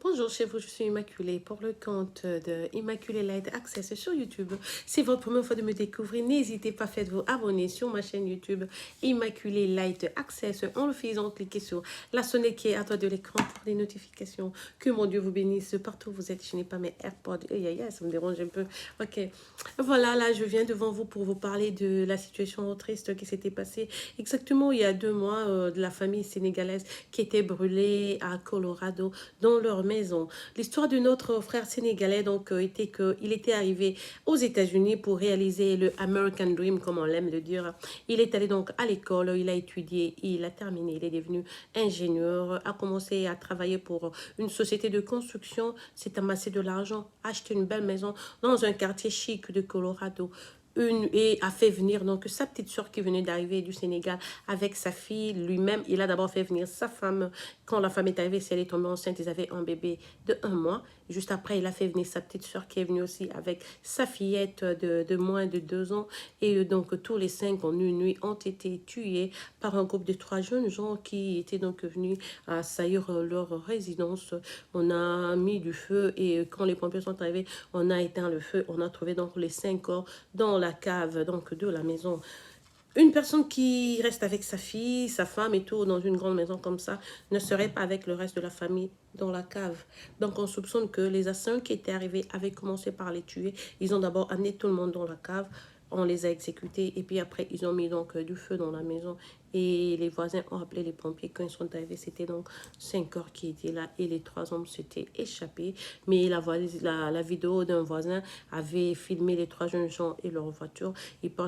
Bonjour chez vous, je suis Immaculée pour le compte de Immaculée Light Access sur YouTube. C'est votre première fois de me découvrir, n'hésitez pas, faites-vous abonner sur ma chaîne YouTube Immaculée Light Access en le faisant cliquer sur la sonnette qui est à droite de l'écran pour les notifications. Que mon Dieu vous bénisse partout où vous êtes. Je n'ai pas mes AirPods, ça me dérange un peu. Ok, voilà, là je viens devant vous pour vous parler de la situation triste qui s'était passée exactement il y a 2 mois de la famille sénégalaise qui était brûlée à Colorado dans leur maison. L'histoire de notre frère sénégalais donc était qu'il était arrivé aux États-Unis pour réaliser le American Dream, comme on l'aime le dire. Il est allé donc à l'école, il a étudié, il a terminé, il est devenu ingénieur, a commencé à travailler pour une société de construction, s'est amassé de l'argent, a acheté une belle maison dans un quartier chic de Colorado. Et a fait venir donc sa petite soeur qui venait d'arriver du Sénégal avec sa fille. Lui-même, il a d'abord fait venir sa femme. Quand la femme est arrivée, si elle est tombée enceinte, ils avaient un bébé de 1 mois. Juste après, il a fait venir sa petite soeur qui est venue aussi avec sa fillette de moins de 2 ans. Et donc, tous les 5 en une nuit ont été tués par un groupe de 3 jeunes gens qui étaient donc venus assaillir leur résidence. On a mis du feu et quand les pompiers sont arrivés, on a éteint le feu. On a trouvé donc les 5 corps dans la cave donc de la maison. Une personne qui reste avec sa fille, sa femme et tout dans une grande maison comme ça ne serait pas avec le reste de la famille dans la cave. Donc on soupçonne que les assaillants qui étaient arrivés avaient commencé par les tuer. Ils ont d'abord amené tout le monde dans la cave. On les a exécutés et puis après ils ont mis donc du feu dans la maison et les voisins ont appelé les pompiers. Quand ils sont arrivés, c'était donc 5 corps qui étaient là et les 3 hommes s'étaient échappés. Mais la vidéo d'un voisin avait filmé les 3 jeunes gens et leur voiture.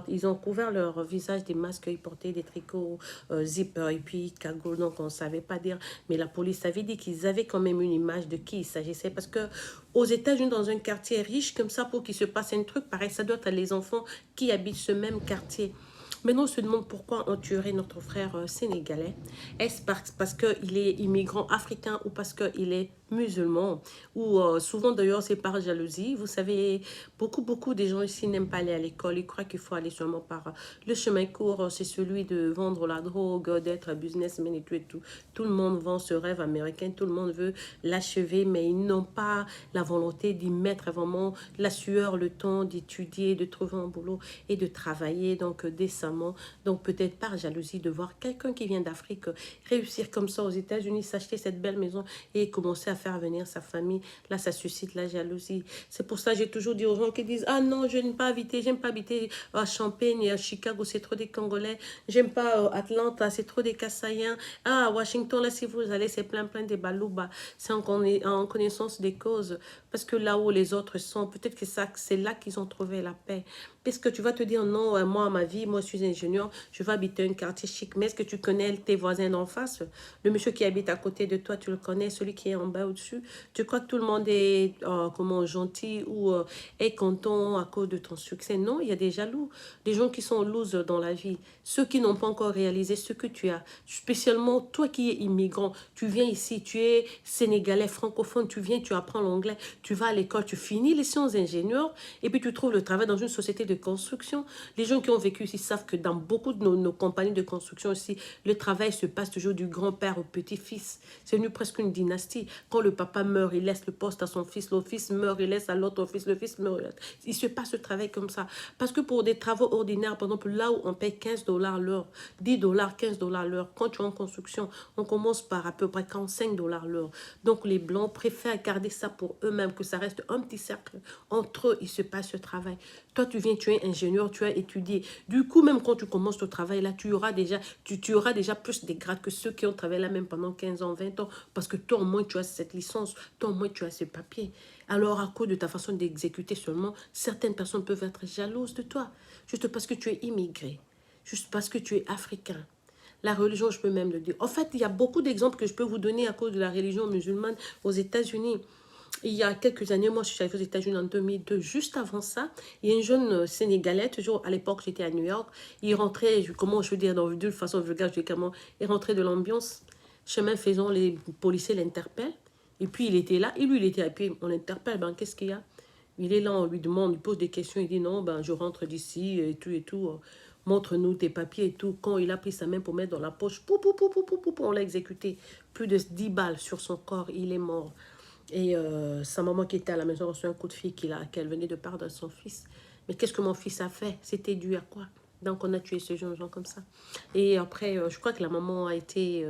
Ils ont couvert leur visage des masques, ils portaient des tricots zipper et puis cagoule, donc on ne savait pas dire. Mais la police avait dit qu'ils avaient quand même une image de qui il s'agissait parce que aux États-Unis, dans un quartier riche comme ça, pour qu'il se passe un truc pareil, ça doit être les enfants qui habitent ce même quartier. Maintenant, on se demande pourquoi on tuerait notre frère sénégalais. Est-ce parce qu'il est immigrant africain ou parce qu'il est musulman? Ou souvent d'ailleurs, c'est par jalousie. Vous savez, beaucoup des gens ici n'aiment pas aller à l'école. Ils croient qu'il faut aller seulement par le chemin court. C'est celui de vendre la drogue, d'être businessman et tout et tout. Tout le monde vend ce rêve américain. Tout le monde veut l'achever, mais ils n'ont pas la volonté d'y mettre vraiment la sueur, le temps d'étudier, de trouver un boulot et de travailler donc décemment. Donc peut-être par jalousie de voir quelqu'un qui vient d'Afrique réussir comme ça aux États-Unis, s'acheter cette belle maison et commencer à faire venir sa famille. Là, ça suscite la jalousie. C'est pour ça que j'ai toujours dit aux gens qui disent ah non, je n'aime pas habiter, j'aime pas habiter à Champaign et à Chicago, c'est trop des Congolais. J'aime pas Atlanta, c'est trop des Kassaïens. Ah, Washington, là, si vous allez, c'est plein des balouba. C'est en connaissance des causes. Parce que là où les autres sont, peut-être que c'est là qu'ils ont trouvé la paix. Parce que tu vas te dire, non, moi, ma vie, moi, je suis ingénieur, je vais habiter un quartier chic. Mais est-ce que tu connais tes voisins d'en face? Le monsieur qui habite à côté de toi, tu le connais, celui qui est en bas au-dessus. Tu crois que tout le monde est comment, gentil ou est content à cause de ton succès? Non, il y a des jaloux, des gens qui sont loose dans la vie, ceux qui n'ont pas encore réalisé ce que tu as. Spécialement, toi qui es immigrant, tu viens ici, tu es sénégalais, francophone, tu viens, tu apprends l'anglais, tu vas à l'école, tu finis les sciences ingénieurs et puis tu trouves le travail dans une société de construction. Les gens qui ont vécu ici savent que dans beaucoup de nos compagnies de construction ici, le travail se passe toujours du grand-père au petit-fils. C'est devenu presque une dynastie. Quand le papa meurt, il laisse le poste à son fils, le fils meurt, il laisse à l'autre fils, le fils meurt. Il se passe le travail comme ça. Parce que pour des travaux ordinaires, par exemple, là où on paye 15 $ l'heure, 10 $, 15 $ l'heure, quand tu es en construction, on commence par à peu près 45 $ l'heure. Donc les Blancs préfèrent garder ça pour eux-mêmes, que ça reste un petit cercle. Entre eux, il se passe ce travail. Toi, tu viens, tu es ingénieur, tu as étudié. Du coup, même quand tu commences ton travail, là, tu auras déjà plus de grades que ceux qui ont travaillé là même pendant 15 ans, 20 ans. Parce que toi, au moins, tu as cette licence. Toi, au moins, tu as ce papier. Alors, à cause de ta façon d'exécuter seulement, certaines personnes peuvent être jalouses de toi. Juste parce que tu es immigré. Juste parce que tu es africain. La religion, je peux même le dire. En fait, il y a beaucoup d'exemples que je peux vous donner à cause de la religion musulmane aux États-Unis. Il y a quelques années, moi, je suis arrivée aux États-Unis en 2002. Juste avant ça, il y a une jeune Sénégalais, toujours à l'époque, j'étais à New York. Il rentrait, comment je veux dire, de façon vulgaire, je dis comment, il rentrait de l'ambiance. Chemin faisant, les policiers l'interpellent. Et puis, il était là, et lui, il était, et puis on l'interpelle, ben, qu'est-ce qu'il y a? Il est là, on lui demande, il pose des questions, il dit non, ben, je rentre d'ici, et tout. Montre-nous tes papiers et tout. Quand il a pris sa main pour mettre dans la poche, on l'a exécuté. Plus de 10 balles sur son corps, il est mort. Et sa maman qui était à la maison reçut un coup de fil qu'elle venait de perdre son fils. Mais qu'est-ce que mon fils a fait? C'était dû à quoi? Donc on a tué ce jeune gens comme ça. Et après, je crois que la maman a été,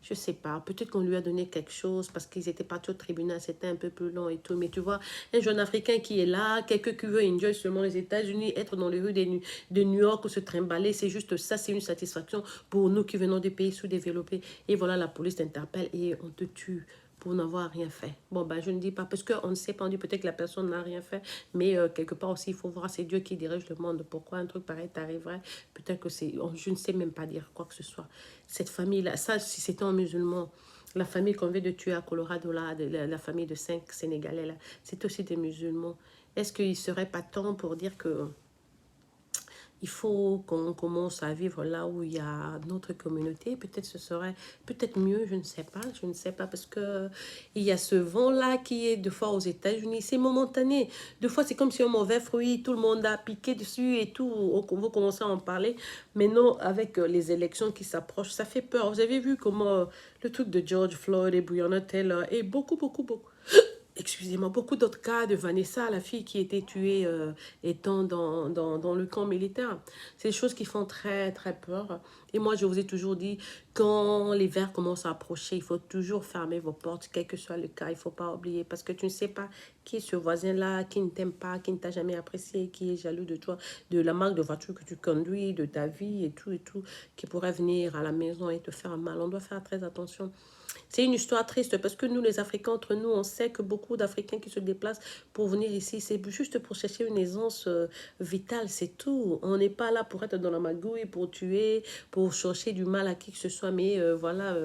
je sais pas, peut-être qu'on lui a donné quelque chose parce qu'ils étaient partis au tribunal, c'était un peu plus long et tout. Mais tu vois, un jeune Africain qui est là, quelqu'un qui veut enjoy seulement les États-Unis, être dans les rues de New York ou se trimballer, c'est juste ça, c'est une satisfaction pour nous qui venons des pays sous-développés. Et voilà, la police t'interpelle et on te tue pour n'avoir rien fait. Bon, ben, je ne dis pas, parce qu'on ne sait pas, on dit peut-être que la personne n'a rien fait, mais quelque part aussi, il faut voir, c'est Dieu qui dirige le monde. Pourquoi un truc pareil t'arriverait? Peut-être que c'est, je ne sais même pas dire quoi que ce soit. Cette famille-là, ça, si c'était un musulman, la famille qu'on vient de tuer à Colorado, là, la famille de 5 Sénégalais, là, c'est aussi des musulmans. Est-ce qu'il ne serait pas temps pour dire que il faut qu'on commence à vivre là où il y a notre communauté. Peut-être ce serait peut-être mieux, je ne sais pas, parce que il y a ce vent-là qui est de fois aux États-Unis. C'est momentané. Des fois, c'est comme si un mauvais fruit, tout le monde a piqué dessus et tout. On va commencer à en parler. Mais non, avec les élections qui s'approchent, ça fait peur. Vous avez vu comment le truc de George Floyd et Breonna Taylor et beaucoup excusez-moi, beaucoup d'autres cas de Vanessa, la fille qui a été tuée étant dans le camp militaire. C'est des choses qui font très, très peur. Et moi, je vous ai toujours dit, quand l'hiver commence à approcher, il faut toujours fermer vos portes, quel que soit le cas. Il ne faut pas oublier parce que tu ne sais pas qui est ce voisin-là, qui ne t'aime pas, qui ne t'a jamais apprécié, qui est jaloux de toi, de la marque de voiture que tu conduis, de ta vie et tout, qui pourrait venir à la maison et te faire mal. On doit faire très attention. C'est une histoire triste parce que nous, les Africains, entre nous, on sait que beaucoup d'Africains qui se déplacent pour venir ici, c'est juste pour chercher une aisance vitale, c'est tout. On n'est pas là pour être dans la magouille, pour tuer, pour chercher du mal à qui que ce soit. Mais voilà,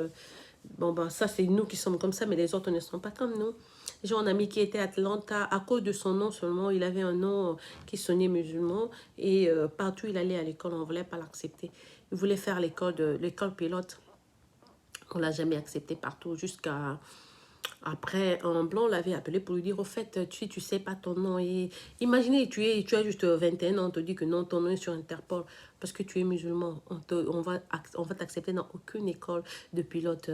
bon, ben, ça, c'est nous qui sommes comme ça, mais les autres ne sont pas comme nous. J'ai un ami qui était à Atlanta, à cause de son nom seulement, il avait un nom qui sonnait musulman et partout il allait à l'école, on ne voulait pas l'accepter. Il voulait faire l'école pilote. On l'a jamais accepté partout jusqu'à après un blanc l'avait appelé pour lui dire au fait tu sais pas ton nom et imaginez tu as juste 21 ans on te dit que non ton nom est sur Interpol parce que tu es musulman on va t'accepter dans aucune école de pilote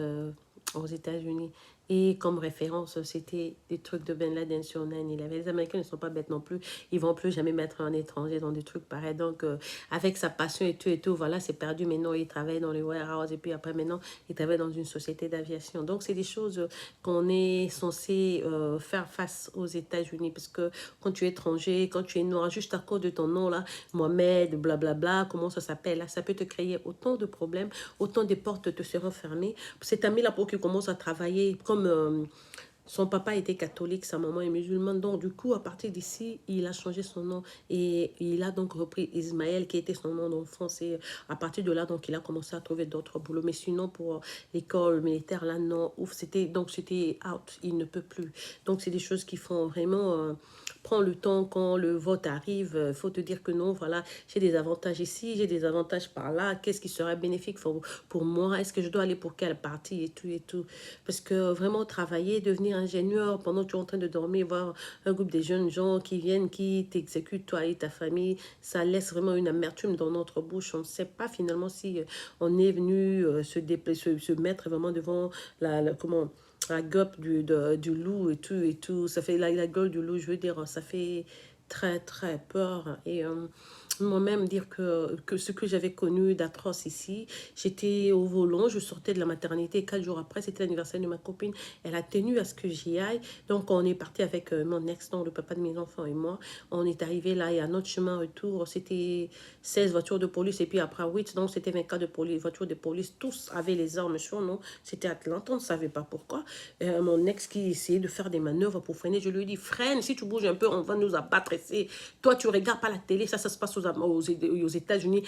aux États-Unis. Et comme référence, c'était des trucs de Ben Laden sur Naine. Les Américains ne sont pas bêtes non plus. Ils vont plus jamais mettre un étranger dans des trucs pareils. Donc, avec sa passion et tout, voilà, c'est perdu. Maintenant, il travaille dans les warehouses. Et puis après, maintenant, il travaille dans une société d'aviation. Donc, c'est des choses qu'on est censé faire face aux États-Unis. Parce que quand tu es étranger, quand tu es noir, juste à cause de ton nom, là, Mohamed, blablabla, comment ça s'appelle, là, ça peut te créer autant de problèmes, autant de portes te seront fermées. Cet ami-là, pour qu'il commence à travailler, comme son papa était catholique, sa maman est musulmane. Donc, du coup, à partir d'ici, il a changé son nom. Et il a donc repris Ismaël, qui était son nom d'enfance. Et à partir de là, donc, il a commencé à trouver d'autres boulots. Mais sinon, pour l'école militaire, là, non. Ouf, c'était out. Il ne peut plus. Donc, c'est des choses qui font vraiment... prends le temps quand le vote arrive. Il faut te dire que non, voilà, j'ai des avantages ici, j'ai des avantages par là. Qu'est-ce qui serait bénéfique pour moi? Est-ce que je dois aller pour quelle partie et tout et tout? Parce que vraiment travailler, devenir ingénieur pendant que tu es en train de dormir, voir un groupe de jeunes gens qui viennent, qui t'exécutent, toi et ta famille, ça laisse vraiment une amertume dans notre bouche. On ne sait pas finalement si on est venu se mettre vraiment devant comment la gueule du loup et tout et tout. Ça fait la gueule du loup, je veux dire, ça fait très très peur. Et moi-même dire que ce que j'avais connu d'atroce ici, j'étais au volant, je sortais de la maternité 4 jours après, c'était l'anniversaire de ma copine, elle a tenu à ce que j'y aille, donc on est parti avec mon ex, donc le papa de mes enfants et moi, on est arrivé là et à notre chemin retour, c'était 16 voitures de police et puis après 8, donc c'était 24 voitures de police, tous avaient les armes sur nous, c'était Atlanta, on ne savait pas pourquoi, mon ex qui essayait de faire des manœuvres pour freiner, je lui ai dit freine, si tu bouges un peu, on va nous abattre ici, toi tu regardes pas la télé, ça se passe aux États-Unis.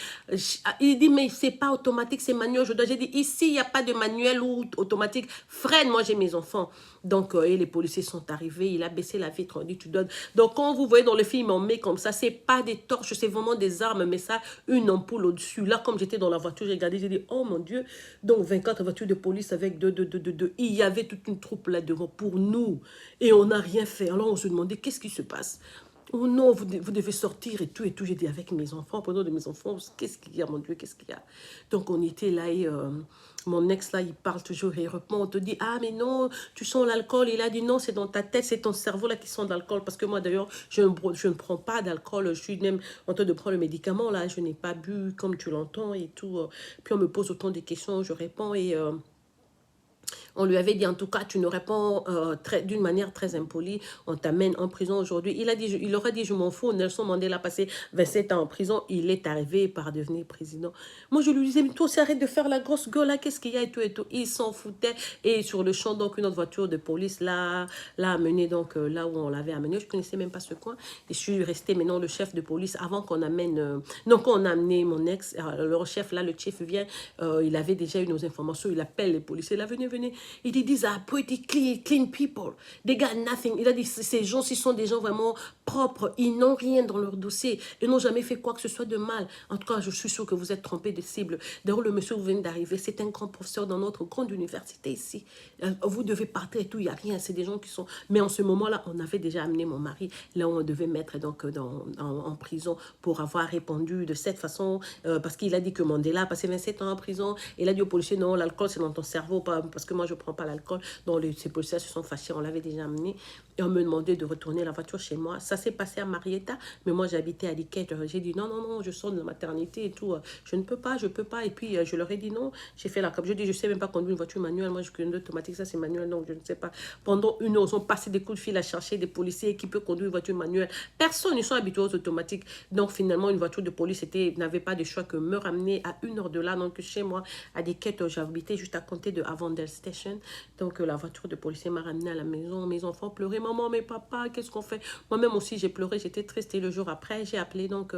Il dit, mais c'est pas automatique, c'est manuel. J'ai dit, ici, il n'y a pas de manuel ou automatique. Freine, moi, j'ai mes enfants. Donc, et les policiers sont arrivés, il a baissé la vitre, on dit, tu donnes. Donc, quand vous voyez dans le film, on met comme ça, c'est pas des torches, c'est vraiment des armes, mais ça, une ampoule au-dessus. Là, comme j'étais dans la voiture, j'ai regardé, j'ai dit, oh mon Dieu. Donc, 24 voitures de police avec deux. Il y avait toute une troupe là devant pour nous. Et on n'a rien fait. Alors, on se demandait, qu'est-ce qui se passe? Oh non, vous devez sortir et tout et tout. J'ai dit avec mes enfants, pendant de mes enfants, qu'est-ce qu'il y a, mon Dieu, qu'est-ce qu'il y a? Donc on était là et mon ex là, il parle toujours, il répond, on te dit, ah mais non, tu sens l'alcool. Il a dit, non, c'est dans ta tête, c'est ton cerveau là qui sent l'alcool. Parce que moi d'ailleurs, je ne prends pas d'alcool, je suis même en train de prendre le médicament là, je n'ai pas bu comme tu l'entends et tout. Puis on me pose autant de questions, je réponds et... on lui avait dit, en tout cas, tu nous réponds d'une manière très impolie, on t'amène en prison aujourd'hui. Il aurait dit, je m'en fous, Nelson Mandela a passé 27 ans en prison, il est arrivé par devenir président. Moi, je lui disais, mais toi aussi, arrête de faire la grosse gueule, là, qu'est-ce qu'il y a et tout et tout. Il s'en foutait. Et sur le champ, donc, une autre voiture de police l'a amené, donc, là où on l'avait amené. Je ne connaissais même pas ce coin. Et je suis restée maintenant le chef de police avant qu'on amène... donc, on a amené mon ex, le chef, là, le chef vient, il avait déjà eu nos informations, il appelle les policiers, là, venez, venez. Il dit, these are pretty clean people. They got nothing. Il a dit, ces gens, ce sont des gens vraiment propres. Ils n'ont rien dans leur dossier. Ils n'ont jamais fait quoi que ce soit de mal. En tout cas, je suis sûre que vous êtes trompé de cible. D'ailleurs, le monsieur, vous venez d'arriver. C'est un grand professeur dans notre grande université ici. Vous devez partir et tout. Il n'y a rien. C'est des gens qui sont... Mais en ce moment-là, on avait déjà amené mon mari. Là, on devait mettre donc en prison pour avoir répondu de cette façon. Parce qu'il a dit que Mandela a passé 27 ans en prison. Il a dit au policier, non, l'alcool, c'est dans ton cerveau. Parce que moi, je prends pas l'alcool. Donc, ces policiers se sont fâchés. On l'avait déjà amené. Et on me demandait de retourner la voiture chez moi. Ça s'est passé à Marietta. Mais moi, j'habitais à Liquette. J'ai dit, non, non, non, je sors de la maternité et tout. Je ne peux pas, je peux pas. Et puis, je leur ai dit non. J'ai fait la comme je dis, je sais même pas conduire une voiture manuelle. Moi, je conduis automatique. Ça, c'est manuel. Donc, je ne sais pas. Pendant une heure, ils ont passé des coups de fil à chercher des policiers qui peuvent conduire une voiture manuelle. Personne ne sont habitués aux automatiques. Donc, finalement, une voiture de police n'avait pas de choix que me ramener à une heure de là. Donc, chez moi, à Liquette, j'habitais juste à côté de Avondale Station. Donc, la voiture de policier m'a ramené à la maison. Mes enfants pleuraient. Maman, mais papa, qu'est-ce qu'on fait? Moi-même aussi, j'ai pleuré. J'étais triste. Et le jour après, j'ai appelé. Donc,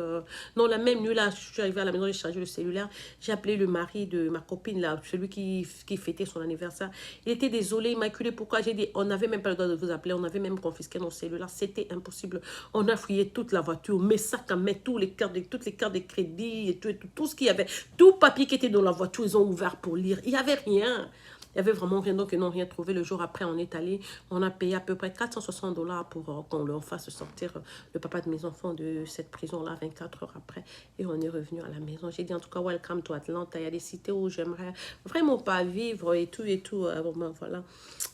non, la même nuit, là, je suis arrivée à la maison, j'ai chargé le cellulaire. J'ai appelé le mari de ma copine, là, celui qui fêtait son anniversaire. Il était désolé, immaculé. Pourquoi? J'ai dit, on n'avait même pas le droit de vous appeler. On avait même confisqué nos cellulaires. C'était impossible. On a fouillé toute la voiture, mes sacs à main, toutes les cartes de crédit, et tout ce qu'il y avait. Tout papier qui était dans la voiture, ils ont ouvert pour lire. Il n'y avait rien. Il n'y avait vraiment rien, donc ils n'ont rien trouvé. Le jour après, on est allé, on a payé à peu près 460 $ pour qu'on leur fasse sortir le papa de mes enfants de cette prison-là 24 heures après. Et on est revenu à la maison. J'ai dit en tout cas, welcome to Atlanta. Il y a des cités où j'aimerais vraiment pas vivre et tout et tout. Bon, ben, voilà.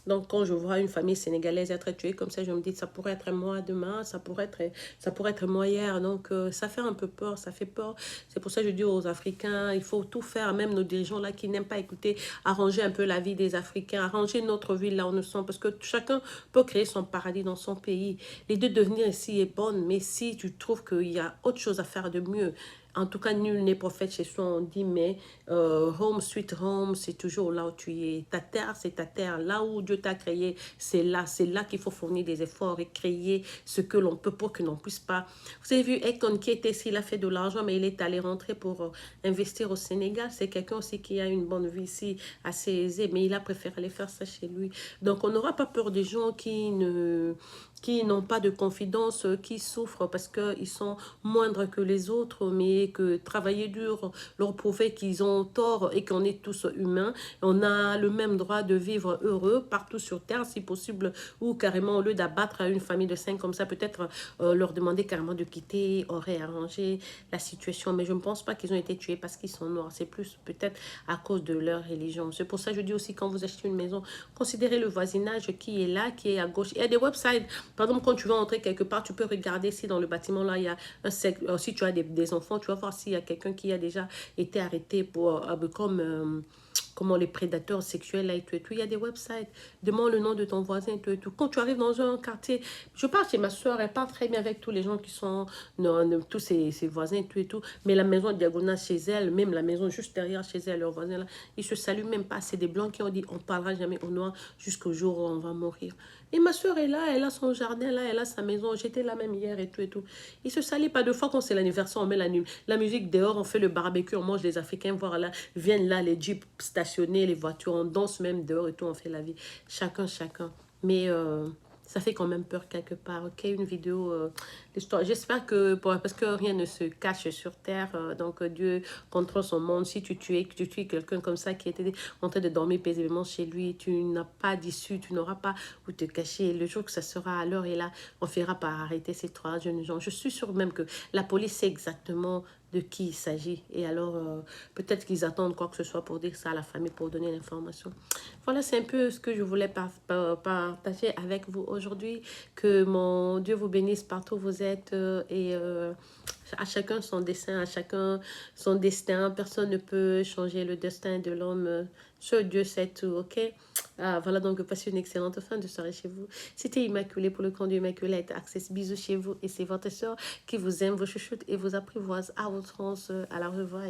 Donc quand je vois une famille sénégalaise être tuée comme ça, je me dis ça pourrait être moi demain, ça pourrait être moi hier. Donc ça fait un peu peur, ça fait peur. C'est pour ça que je dis aux Africains, il faut tout faire, même nos dirigeants là qui n'aiment pas écouter, arranger un peu la vie des Africains, arranger notre vie là où nous sommes, parce que chacun peut créer son paradis dans son pays. L'idée de venir ici est bonne, mais si tu trouves qu'il y a autre chose à faire de mieux, en tout cas, nul n'est prophète chez soi, on dit, mais home, sweet home, c'est toujours là où tu es. Ta terre, c'est ta terre. Là où Dieu t'a créé, c'est là qu'il faut fournir des efforts et créer ce que l'on peut pour que l'on puisse pas. Vous avez vu Ekon qui était ici, il a fait de l'argent, mais il est allé rentrer pour investir au Sénégal. C'est quelqu'un aussi qui a une bonne vie ici, assez aisée, mais il a préféré aller faire ça chez lui. Donc, on n'aura pas peur des gens qui n'ont pas de confidence, qui souffrent parce qu'ils sont moindres que les autres, mais que travailler dur leur prouver qu'ils ont tort et qu'on est tous humains. On a le même droit de vivre heureux partout sur Terre, si possible, ou carrément, au lieu d'abattre une famille de 5 comme ça, peut-être leur demander carrément de quitter, aurait arrangé la situation. Mais je ne pense pas qu'ils ont été tués parce qu'ils sont noirs. C'est plus peut-être à cause de leur religion. C'est pour ça que je dis aussi, quand vous achetez une maison, considérez le voisinage qui est là, qui est à gauche. Il y a des websites. Par exemple, quand tu vas entrer quelque part, tu peux regarder si dans le bâtiment, là, il y a un secteur. Si tu as des enfants, tu vas voir s'il y a quelqu'un qui a déjà été arrêté pour, comment les prédateurs sexuels, là, et tout, et tout. Il y a des websites. Demande le nom de ton voisin, et tout, et tout. Quand tu arrives dans un quartier, je parle chez ma soeur, elle parle très bien avec tous les gens qui sont, non, tous ses voisins, et tout. Mais la maison diagonale chez elle, même la maison juste derrière chez elle, leurs voisins, là, ils se saluent même pas. C'est des blancs qui ont dit, on parlera jamais au noir jusqu'au jour où on va mourir. Et ma soeur est là, elle a son jardin là, elle a sa maison. J'étais là même hier et tout et tout. Ils se salient pas. 2 fois quand c'est l'anniversaire, on met la musique dehors, on fait le barbecue, on mange. Les Africains voir là, viennent là, les jeeps stationnés, les voitures, on danse même dehors et tout, on fait la vie. Chacun, chacun. Mais ça fait quand même peur quelque part. Ok, une vidéo, l'histoire. J'espère que, parce que rien ne se cache sur terre, donc Dieu contrôle son monde. Si tu tues quelqu'un comme ça qui était en train de dormir paisiblement chez lui, tu n'as pas d'issue, tu n'auras pas où te cacher. Le jour que ça sera à l'heure et là, on fera par arrêter ces 3 jeunes gens. Je suis sûre même que la police sait exactement de qui il s'agit. Et alors, peut-être qu'ils attendent quoi que ce soit pour dire ça à la famille, pour donner l'information. Voilà, c'est un peu ce que je voulais partager avec vous aujourd'hui. Que mon Dieu vous bénisse partout où vous êtes et à chacun son destin, à chacun son destin. Personne ne peut changer le destin de l'homme. Seul Dieu sait tout, ok? Voilà, donc passez une excellente fin de soirée chez vous. C'était Immaculée pour le compte de Immaculate Access. Bisous chez vous et c'est votre soeur qui vous aime, vous chuchote et vous apprivoise à outrance. À la revoir.